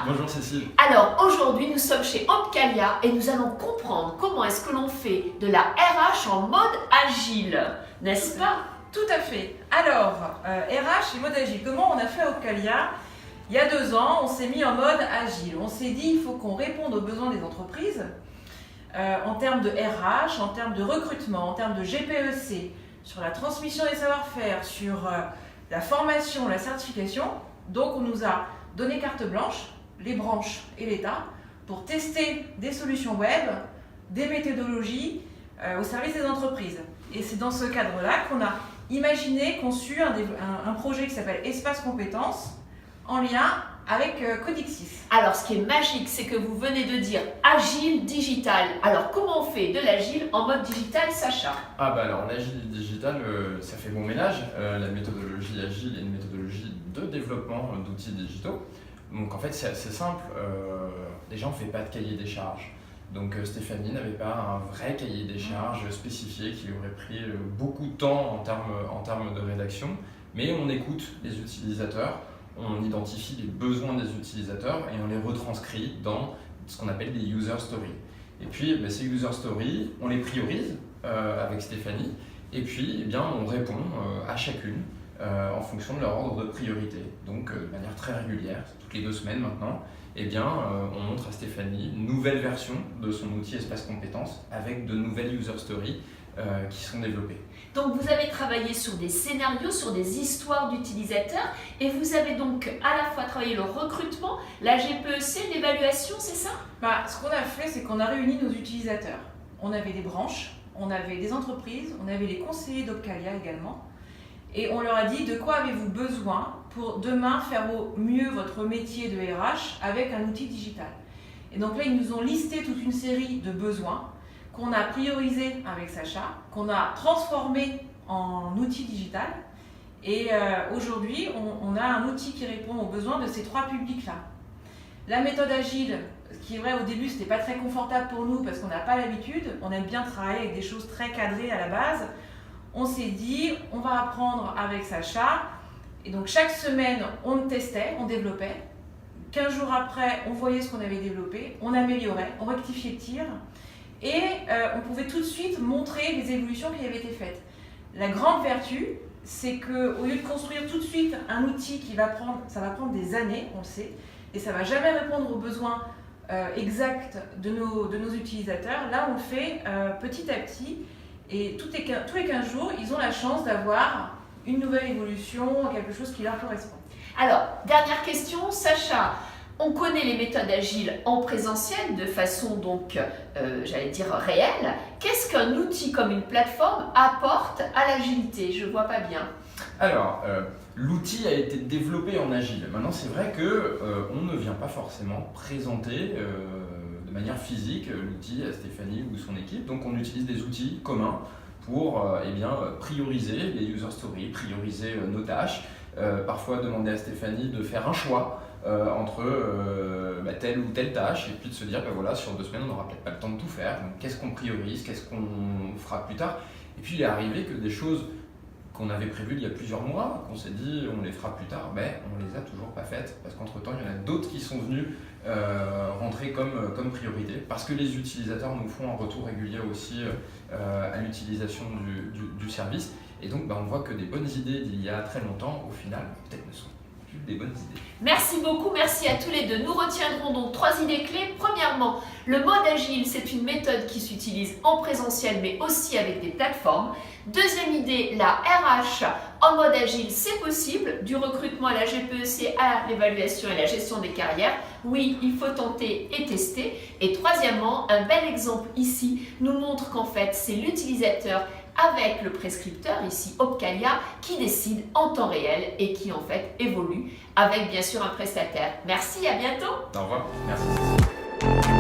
Bonjour Cécile. Alors aujourd'hui nous sommes chez Opcalia et nous allons comprendre comment est-ce que l'on fait de la RH en mode agile, n'est-ce pas? Tout à fait. Alors, RH et mode agile, comment on a fait à Opcalia? Il y a 2 ans, on s'est mis en mode agile. On s'est dit il faut qu'on réponde aux besoins des entreprises en termes de RH, en termes de recrutement, en termes de GPEC, sur la transmission des savoir-faire, sur la formation, la certification. Donc on nous a donné carte blanche, les branches et l'État, pour tester des solutions web, des méthodologies au service des entreprises. Et c'est dans ce cadre-là qu'on a imaginé, conçu un projet qui s'appelle Espace Compétences, en lien avec Codixis. Alors ce qui est magique, c'est que vous venez de dire agile digital. Alors comment on fait de l'agile en mode digital, Sacha? Alors l'agile digital, ça fait bon ménage. La méthodologie agile est une méthodologie de développement d'outils digitaux. Donc en fait c'est assez simple. Déjà on ne fait pas de cahier des charges. Donc Stéphanie n'avait pas un vrai cahier des charges spécifié qui lui aurait pris beaucoup de temps en termes de rédaction. Mais on écoute les utilisateurs, on identifie les besoins des utilisateurs et on les retranscrit dans ce qu'on appelle des user stories. Et puis ces user stories, on les priorise avec Stéphanie et puis on répond à chacune en fonction de leur ordre de priorité. Donc de manière très régulière, toutes les 2 semaines maintenant, on montre à Stéphanie une nouvelle version de son outil Espace Compétences avec de nouvelles user stories qui sont développées. Donc vous avez travaillé sur des scénarios, sur des histoires d'utilisateurs et vous avez donc à la fois travaillé le recrutement, la GPEC, l'évaluation, c'est ça? Ce qu'on a fait, c'est qu'on a réuni nos utilisateurs. On avait des branches, on avait des entreprises, on avait les conseillers d'Opcalia également. Et on leur a dit de quoi avez-vous besoin pour demain faire au mieux votre métier de RH avec un outil digital. Et donc là, ils nous ont listé toute une série de besoins qu'on a priorisés avec Sacha, qu'on a transformé en outil digital. Et aujourd'hui, on a un outil qui répond aux besoins de ces 3 publics-là. La méthode agile, ce qui est vrai au début, c'était pas très confortable pour nous parce qu'on n'a pas l'habitude. On aime bien travailler avec des choses très cadrées à la base. On s'est dit, on va apprendre avec Sacha. Et donc chaque semaine, on testait, on développait. 15 jours après, on voyait ce qu'on avait développé, on améliorait, on rectifiait le tir. Et on pouvait tout de suite montrer les évolutions qui avaient été faites. La grande vertu, c'est qu'au lieu de construire tout de suite un outil ça va prendre des années, on le sait, et ça ne va jamais répondre aux besoins exacts de nos utilisateurs. Là, on le fait petit à petit. Et tous les 15 jours, ils ont la chance d'avoir une nouvelle évolution, quelque chose qui leur correspond. Alors, dernière question, Sacha. On connaît les méthodes agiles en présentiel de façon j'allais dire réelle. Qu'est-ce qu'un outil comme une plateforme apporte à l'agilité? Je ne vois pas bien. Alors, l'outil a été développé en agile. Maintenant, c'est vrai qu'on ne vient pas forcément présenter de manière physique l'outil à Stéphanie ou son équipe. Donc on utilise des outils communs pour prioriser les user stories, prioriser nos tâches, parfois demander à Stéphanie de faire un choix entre telle ou telle tâche et puis de se dire sur 2 semaines on n'aura peut-être pas le temps de tout faire, donc qu'est-ce qu'on priorise, qu'est-ce qu'on fera plus tard. Et puis il est arrivé que des choses qu'on avait prévues il y a plusieurs mois, qu'on s'est dit on les fera plus tard, on les a toujours pas faites parce qu'entre temps il y en a d'autres qui sont venus rentrer comme priorité parce que les utilisateurs nous font un retour régulier aussi à l'utilisation du service et donc on voit que des bonnes idées d'il y a très longtemps au final peut-être ne sont plus des bonnes idées. Merci beaucoup, merci à tous les deux. Nous retiendrons donc 3 idées clés. Premièrement, le mode agile, c'est une méthode qui s'utilise en présentiel mais aussi avec des plateformes. Deuxième idée, la RH en mode agile, c'est possible, du recrutement à la GPEC à l'évaluation et la gestion des carrières. Oui, il faut tenter et tester. Et troisièmement, un bel exemple ici nous montre qu'en fait, c'est l'utilisateur avec le prescripteur, ici Opcalia, qui décide en temps réel et qui en fait évolue avec bien sûr un prestataire. Merci, à bientôt. Au revoir, merci.